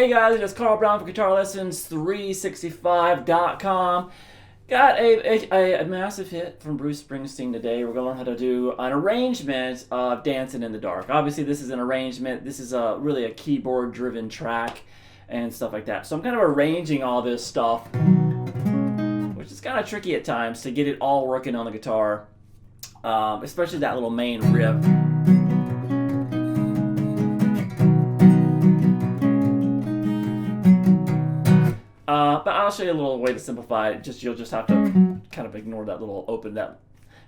Hey guys, it's Carl Brown for GL365.com. Got a massive hit from Bruce Springsteen today. We're going to learn how to do an arrangement of Dancing in the Dark. Obviously, this is an arrangement. This is really a keyboard-driven track and stuff like that. So I'm kind of arranging all this stuff, which is kind of tricky at times to get it all working on the guitar, especially that little main riff. But I'll show you a little way to simplify it. You'll just have to kind of ignore that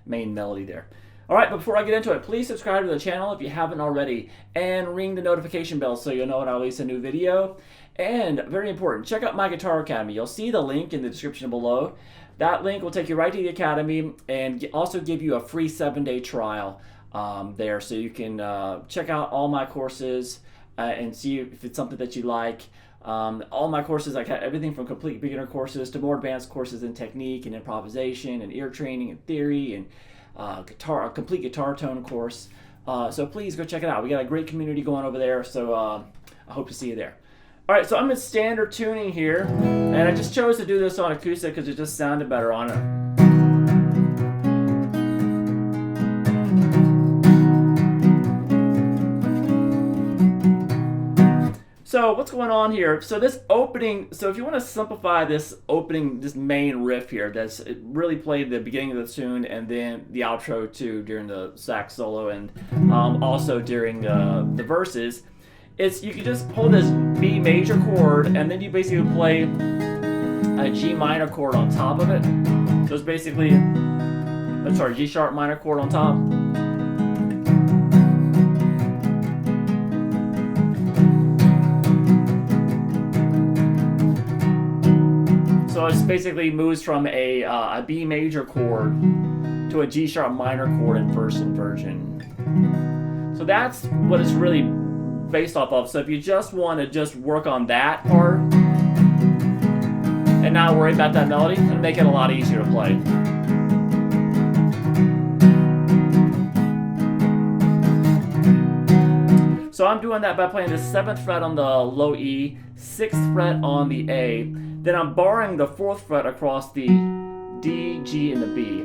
main melody there. All right, but before I get into it, please subscribe to the channel if you haven't already, and ring the notification bell so you'll know when I release a new video. And very important, check out my Guitar Academy. You'll see the link in the description below. That link will take you right to the Academy and also give you a free 7-day trial there, so you can check out all my courses and see if it's something that you like. All my courses, I got everything from complete beginner courses to more advanced courses in technique and improvisation and ear training and theory and a complete guitar tone course. So please go check it out. We got a great community going over there, so I hope to see you there. All right, so I'm in standard tuning here, and I just chose to do this on acoustic because it just sounded better on it. So what's going on here? So this opening, so if you want to simplify this main riff here, it really played the beginning of the tune and then the outro too during the sax solo and also during the verses, you can just hold this B major chord and then you basically play a G minor chord on top of it. So it's basically, G sharp minor chord on top. So it basically moves from a B major chord to a G sharp minor chord in first inversion. So that's what it's really based off of. So if you just want to just work on that part and not worry about that melody, it'll make it a lot easier to play. So I'm doing that by playing the 7th fret on the low E, 6th fret on the A. Then I'm barring the 4th fret across the D, G, and the B.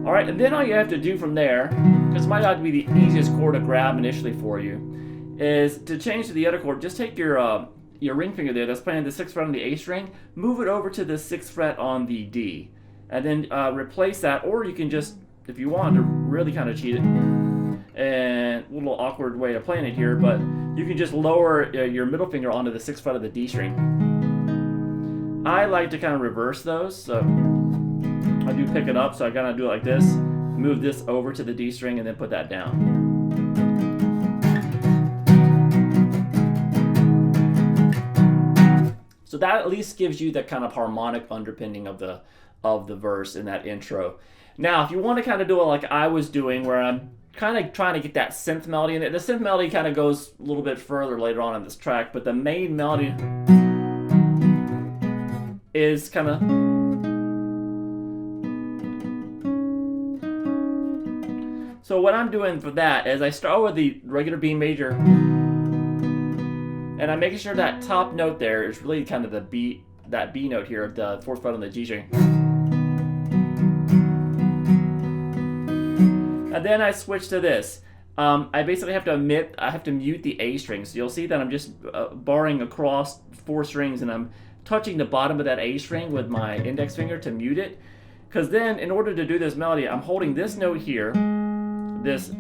All right, and then all you have to do from there, because it might not be the easiest chord to grab initially for you, is to change to the other chord. Just take your ring finger there that's playing the 6th fret on the A string, move it over to the 6th fret on the D, and then replace that, or you can just, if you want to really kind of cheat it, and a little awkward way of playing it here, but you can just lower your middle finger onto the 6th fret of the D string. I like to kind of reverse those, so I do pick it up, so I kind of do it like this, move this over to the D string, and then put that down. So that at least gives you the kind of harmonic underpinning of the verse in that intro. Now, if you want to kind of do it like I was doing, where I'm kind of trying to get that synth melody in it. The synth melody kind of goes a little bit further later on in this track, but the main melody is kind of... So what I'm doing for that is I start with the regular B major, and I'm making sure that top note there is really kind of that B note here, the 4th fret on the G string. And then I switch to this. I basically have to mute the A string. So you'll see that I'm just barring across 4 strings and I'm touching the bottom of that A string with my index finger to mute it. Because then in order to do this melody, I'm holding this note here, this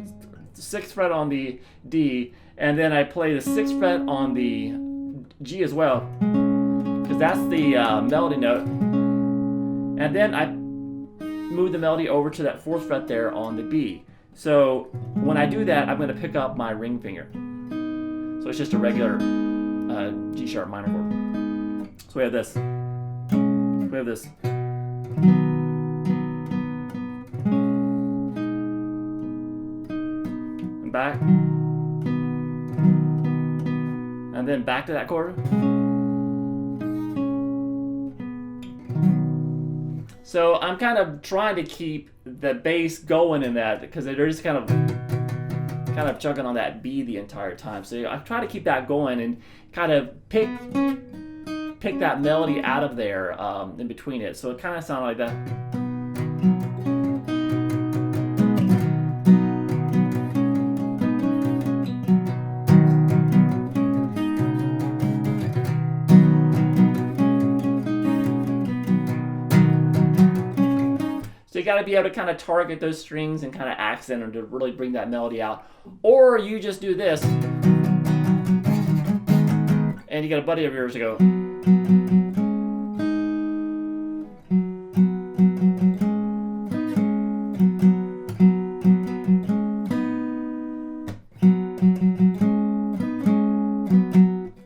6th fret on the D, and then I play the 6th fret on the G as well, because that's the melody note. And then I move the melody over to that 4th fret there on the B. So when I do that, I'm going to pick up my ring finger. So it's just a regular G sharp minor chord. So we have this. We have this. And back. And then back to that chord. So I'm kind of trying to keep the bass going in that, because there is kind of kind of chugging on that B the entire time. So I try to keep that going and kind of pick that melody out of there in between it. So it kind of sounded like that. So you got to be able to kind of target those strings and kind of accent them to really bring that melody out. Or you just do this, and you got a buddy of yours to go.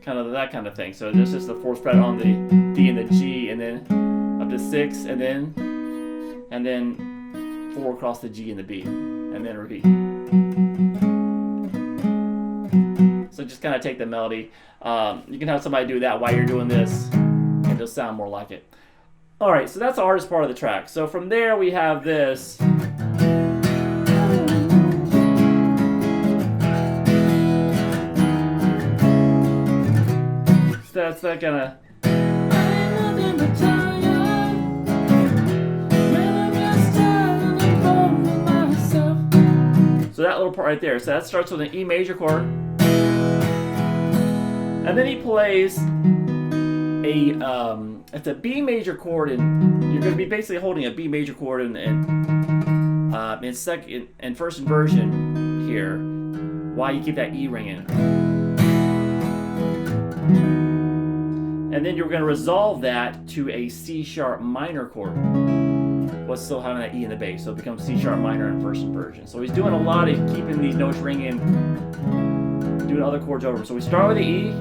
Kind of that kind of thing. So this is the 4th fret on the D and the G, and then up to 6, and then 4 across the G and the B, and then repeat. So just kind of take the melody. You can have somebody do that while you're doing this, and it'll sound more like it. All right, so that's the hardest part of the track. So from there we have this. So that's that kind of. So that little part right there. So that starts with an E major chord. And then he plays it's a B major chord, and you're going to be basically holding a B major chord in first inversion here, while you keep that E ringing. And then you're going to resolve that to a C sharp minor chord, but still having that E in the bass, so it becomes C sharp minor in first inversion. So he's doing a lot of keeping these notes ringing, doing other chords over. So we start with the E,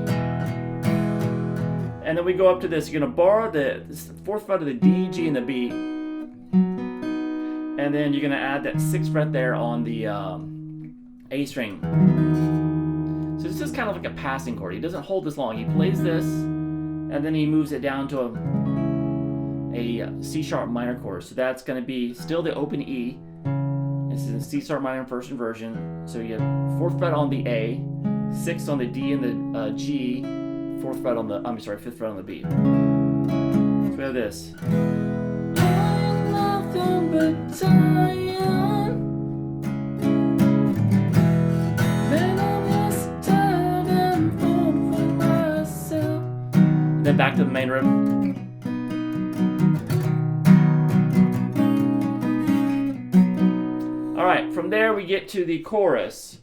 and then we go up to this. You're going to borrow the 4th fret of the D, G, and the B, and then you're going to add that 6th fret there on the A string. So this is kind of like a passing chord. He doesn't hold this long. He plays this, and then he moves it down to a C sharp minor chord. So that's going to be still the open E. This is a C sharp minor in first inversion. So you have 4th fret on the A, 6th on the D and the G, 5th fret on the B. So we have this. And then back to the main rhythm. All right, from there we get to the chorus.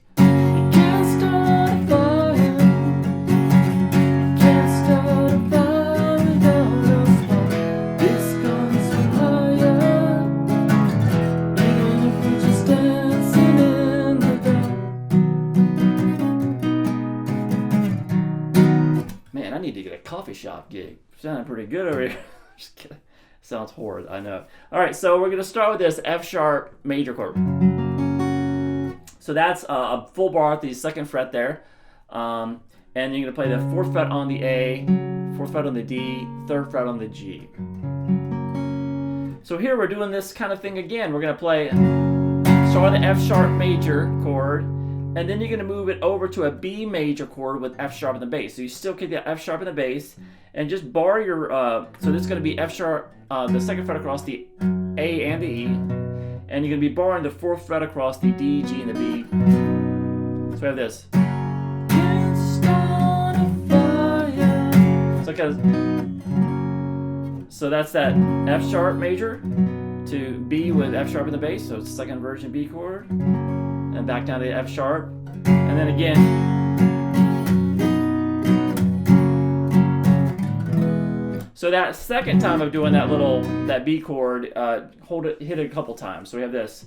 Man, I need to get a coffee shop gig. Sounding pretty good over here. Just kidding. Sounds horrid, I know. All right, so we're going to start with this F sharp major chord. So that's a full bar at the 2nd fret there. And you're going to play the 4th fret on the A, 4th fret on the D, 3rd fret on the G. So here we're doing this kind of thing again. We're going to play, start with the F sharp major chord, and then you're going to move it over to a B major chord with F sharp in the bass. So you still keep the F sharp in the bass, and just bar your, so this is going to be F sharp, the 2nd fret across the A and the E, and you're going to be barring the 4th fret across the D, G, and the B. So we have this. So that's that F sharp major to B with F sharp in the bass, so it's 2nd inversion B chord, and back down to the F sharp, and then again. So that second time of doing that B chord, hit it a couple times. So we have this.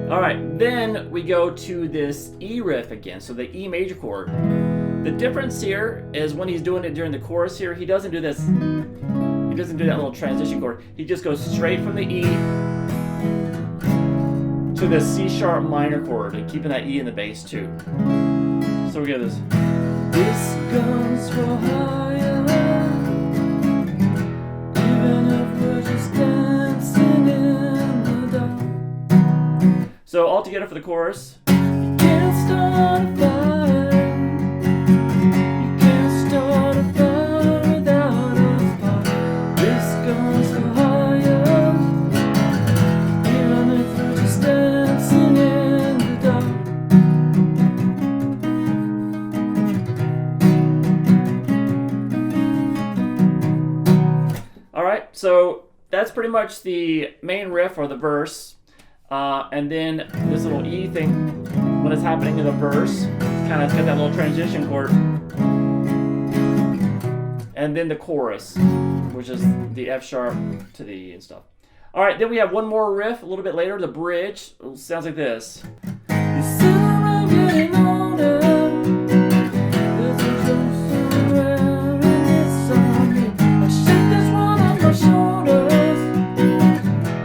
Alright, then we go to this E riff again, so the E major chord. The difference here is when he's doing it during the chorus here, he doesn't do this, he doesn't do that little transition chord. He just goes straight from the E to the C sharp minor chord, and keeping that E in the bass too. So we get this. This goes for higher. So all together for the chorus. Can't start a fire. You can't start a fire without a spark. This goes so higher. Hearing it through just dancing in the dark. Alright, so that's pretty much the main riff or the verse. And then this little E thing, when it's happening in the verse, kind of got that little transition chord. And then the chorus, which is the F sharp to the E and stuff. Alright, then we have one more riff a little bit later, the bridge. It sounds like this. You sit around getting older. There's a ghost around and it's on me. I shake this one off my shoulders.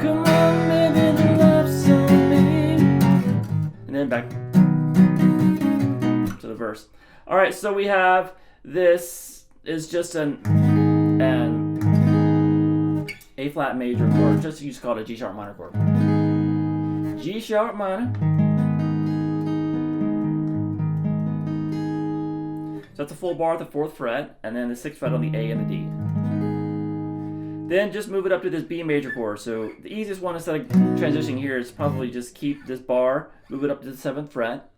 Come on, baby, the laugh's on me. And then back to the verse. Alright, so we have this is just an A flat major chord. Just you just call it a G sharp minor chord. G sharp minor. So that's a full bar at the 4th fret, and then the 6th fret on the A and the D. Then just move it up to this B major chord. So the easiest one instead of transitioning here is probably just keep this bar, move it up to the 7th fret.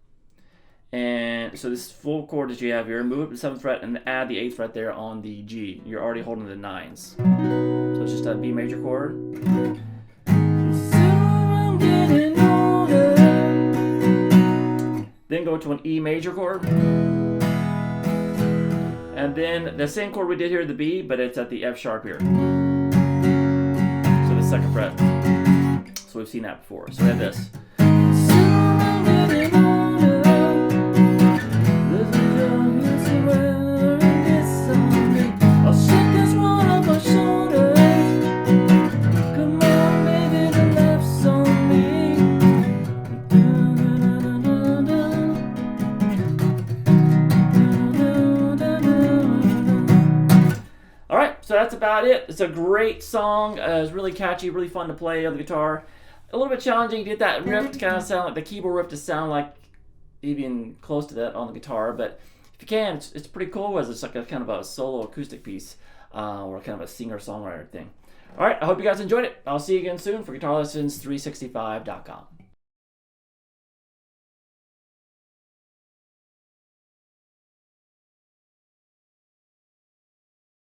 And so this full chord that you have here, move up to the 7th fret and add the 8th fret there on the G. You're already holding the 9s. So it's just a B major chord. Then go to an E major chord. And then the same chord we did here, the B, but it's at the F sharp here. So the 2nd fret. So we've seen that before. So we have this. So that's about it. It's a great song. It's really catchy, really fun to play on the guitar. A little bit challenging to get that riff to kind of sound like the keyboard riff to sound like even close to that on the guitar. But if you can, it's pretty cool as it's like a kind of a solo acoustic piece or kind of a singer-songwriter thing. All right, I hope you guys enjoyed it. I'll see you again soon for GuitarLessons365.com.